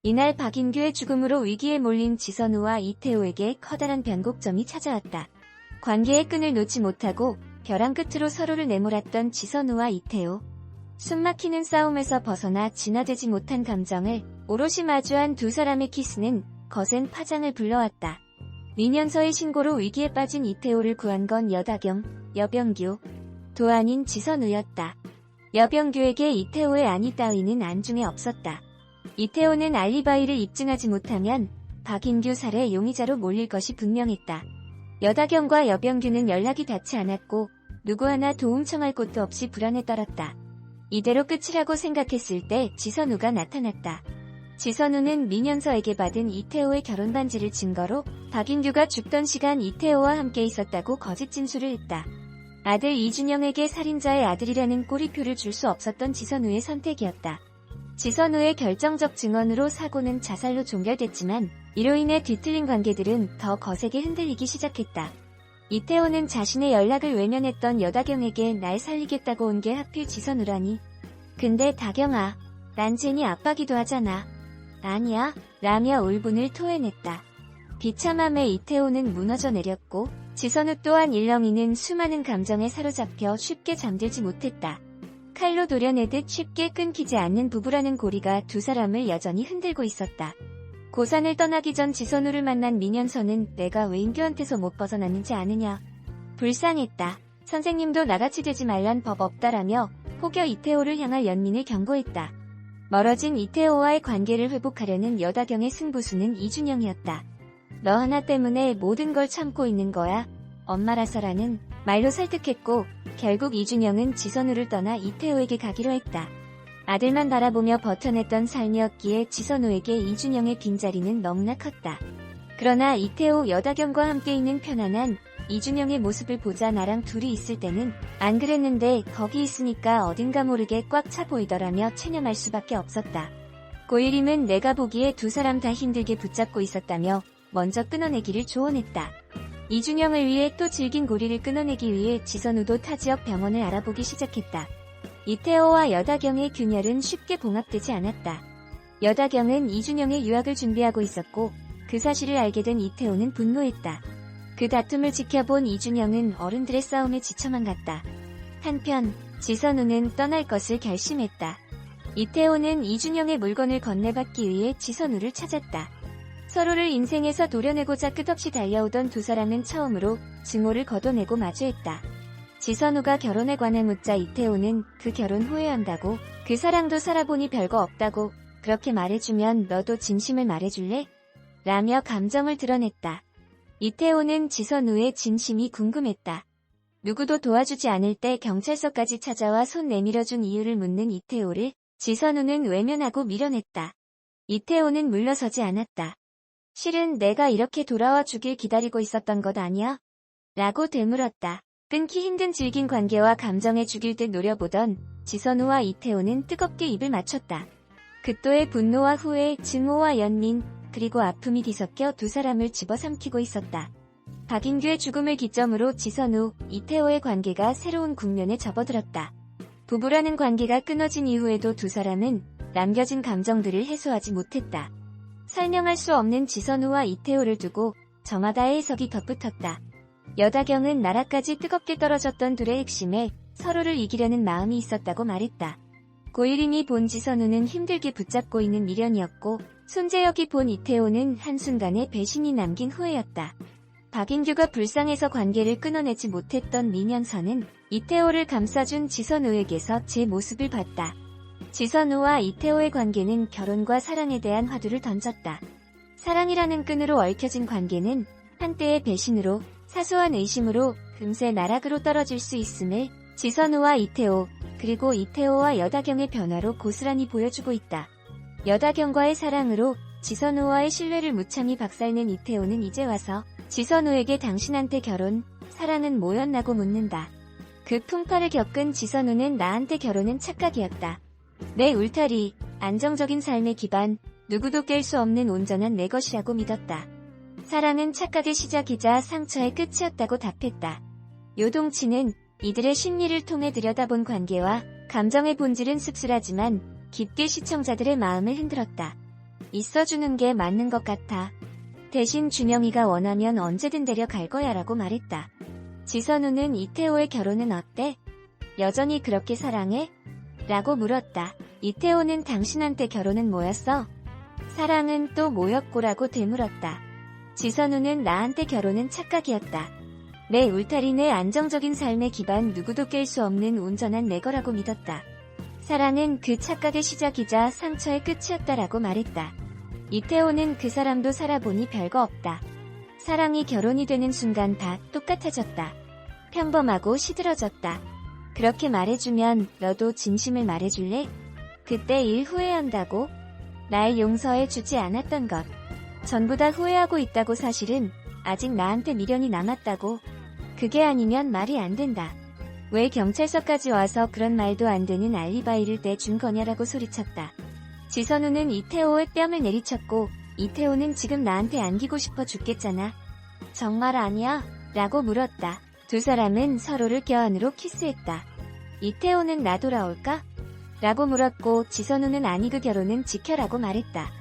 이날 박인규의 죽음으로 위기에 몰린 지선우와 이태호에게 커다란 변곡점이 찾아왔다. 관계의 끈을 놓지 못하고 벼랑 끝으로 서로를 내몰았던 지선우와 이태호. 숨막히는 싸움에서 벗어나 진화되지 못한 감정을 오롯이 마주한 두 사람의 키스는 거센 파장을 불러왔다. 민현서의 신고로 위기에 빠진 이태호를 구한 건 여다경, 여병규, 도 아닌 지선우였다. 여병규에게 이태호의 안위 따위는 안중에 없었다. 이태호는 알리바이를 입증하지 못하면 박인규 살해 용의자로 몰릴 것이 분명했다. 여다경과 여병규는 연락이 닿지 않았고 누구 하나 도움 청할 곳도 없이 불안에 떨었다. 이대로 끝이라고 생각했을 때 지선우가 나타났다. 지선우는 민현서에게 받은 이태호의 결혼 반지를 증거로 박인규가 죽던 시간 이태호와 함께 있었다고 거짓 진술을 했다. 아들 이준영에게 살인자의 아들이라는 꼬리표를 줄 수 없었던 지선우의 선택이었다. 지선우의 결정적 증언으로 사고는 자살로 종결됐지만 이로 인해 뒤틀린 관계들은 더 거세게 흔들리기 시작했다. 이태호는 자신의 연락을 외면했던 여다경에게 날 살리겠다고 온 게 하필 지선우라니. 근데 다경아, 난 쟤니 아빠기도 하잖아. 아니야, 라며 울분을 토해냈다. 비참함에 이태호는 무너져 내렸고 지선우 또한 일렁이는 수많은 감정에 사로잡혀 쉽게 잠들지 못했다. 칼로 도려내듯 쉽게 끊기지 않는 부부라는 고리가 두 사람을 여전히 흔들고 있었다. 고산을 떠나기 전 지선우를 만난 민현서는 내가 왜 인규한테서 못 벗어났는지 아느냐. 불쌍했다. 선생님도 나같이 되지 말란 법 없다라며 혹여 이태호를 향할 연민을 경고했다. 멀어진 이태호와의 관계를 회복하려는 여다경의 승부수는 이준영이었다. 너 하나 때문에 모든 걸 참고 있는 거야. 엄마라서라는 말로 설득했고 결국 이준영은 지선우를 떠나 이태호에게 가기로 했다. 아들만 바라보며 버텨냈던 삶이었기에 지선우에게 이준영의 빈자리는 너무나 컸다. 그러나 이태호 여다경과 함께 있는 편안한 이준영의 모습을 보자 나랑 둘이 있을 때는 안 그랬는데 거기 있으니까 어딘가 모르게 꽉 차 보이더라며 체념할 수밖에 없었다. 고일임은 내가 보기에 두 사람 다 힘들게 붙잡고 있었다며 먼저 끊어내기를 조언했다. 이준영을 위해 또 질긴 고리를 끊어내기 위해 지선우도 타 지역 병원을 알아보기 시작했다. 이태호와 여다경의 균열은 쉽게 봉합되지 않았다. 여다경은 이준영의 유학을 준비하고 있었고 그 사실을 알게 된 이태호는 분노했다. 그 다툼을 지켜본 이준영은 어른들의 싸움에 지쳐만 갔다. 한편 지선우는 떠날 것을 결심했다. 이태호는 이준영의 물건을 건네받기 위해 지선우를 찾았다. 서로를 인생에서 도려내고자 끝없이 달려오던 두 사람은 처음으로 증오를 걷어내고 마주했다. 지선우가 결혼에 관해 묻자 이태호는 그 결혼 후회한다고, 그 사랑도 살아보니 별거 없다고, 그렇게 말해주면 너도 진심을 말해줄래? 라며 감정을 드러냈다. 이태호는 지선우의 진심이 궁금했다. 누구도 도와주지 않을 때 경찰서까지 찾아와 손 내밀어준 이유를 묻는 이태호를 지선우는 외면하고 밀어냈다. 이태호는 물러서지 않았다. 실은 내가 이렇게 돌아와 주길 기다리고 있었던 것 아니야? 라고 되물었다. 끊기 힘든 질긴 관계와 감정에 죽일 듯 노려보던 지선우와 이태호는 뜨겁게 입을 맞췄다. 극도의 분노와 후회, 증오와 연민, 그리고 아픔이 뒤섞여 두 사람을 집어삼키고 있었다. 박인규의 죽음을 기점으로 지선우, 이태호의 관계가 새로운 국면에 접어들었다. 부부라는 관계가 끊어진 이후에도 두 사람은 남겨진 감정들을 해소하지 못했다. 설명할 수 없는 지선우와 이태호를 두고 저마다의 해석이 덧붙었다. 여다경은 나라까지 뜨겁게 떨어졌던 둘의 핵심에 서로를 이기려는 마음이 있었다고 말했다. 고일임이 본 지선우는 힘들게 붙잡고 있는 미련이었고 손재혁이 본 이태호는 한순간에 배신이 남긴 후회였다. 박인규가 불쌍해서 관계를 끊어내지 못했던 민현서는 이태호를 감싸준 지선우에게서 제 모습을 봤다. 지선우와 이태호의 관계는 결혼과 사랑에 대한 화두를 던졌다. 사랑이라는 끈으로 얽혀진 관계는 한때의 배신으로, 사소한 의심으로 금세 나락으로 떨어질 수 있음을 지선우와 이태호, 그리고 이태호와 여다경의 변화로 고스란히 보여주고 있다. 여다경과의 사랑으로 지선우와의 신뢰를 무참히 박살낸 이태호는 이제 와서 지선우에게 당신한테 결혼, 사랑은 뭐였나고 묻는다. 그 풍파를 겪은 지선우는 나한테 결혼은 착각이었다. 내 울타리, 안정적인 삶의 기반, 누구도 깰 수 없는 온전한 내 것이라고 믿었다. 사랑은 착각의 시작이자 상처의 끝이었다고 답했다. 요동치는 이들의 심리를 통해 들여다본 관계와 감정의 본질은 씁쓸하지만 깊게 시청자들의 마음을 흔들었다. 있어주는 게 맞는 것 같아. 대신 준영이가 원하면 언제든 데려갈 거야 라고 말했다. 지선우는 이태호의 결혼은 어때? 여전히 그렇게 사랑해? 라고 물었다. 이태호는 당신한테 결혼은 뭐였어? 사랑은 또 뭐였고라고 되물었다. 지선우는 나한테 결혼은 착각이었다. 내 울타리 내 안정적인 삶의 기반 누구도 깰 수 없는 온전한 내 거라고 믿었다. 사랑은 그 착각의 시작이자 상처의 끝이었다라고 말했다. 이태호는 그 사람도 살아보니 별거 없다. 사랑이 결혼이 되는 순간 다 똑같아졌다. 평범하고 시들어졌다. 그렇게 말해주면 너도 진심을 말해줄래? 그때 일 후회한다고? 날 용서해 주지 않았던 것. 전부 다 후회하고 있다고. 사실은 아직 나한테 미련이 남았다고. 그게 아니면 말이 안 된다. 왜 경찰서까지 와서 그런 말도 안 되는 알리바이를 떼준 거냐라고 소리쳤다. 지선우는 이태호의 뺨을 내리쳤고 이태호는 지금 나한테 안기고 싶어 죽겠잖아. 정말 아니야? 라고 물었다. 두 사람은 서로를 껴안으로 키스했다. 이태호는 나 돌아올까? 라고 물었고 지선우는 아니 그 결혼은 지켜라고 말했다.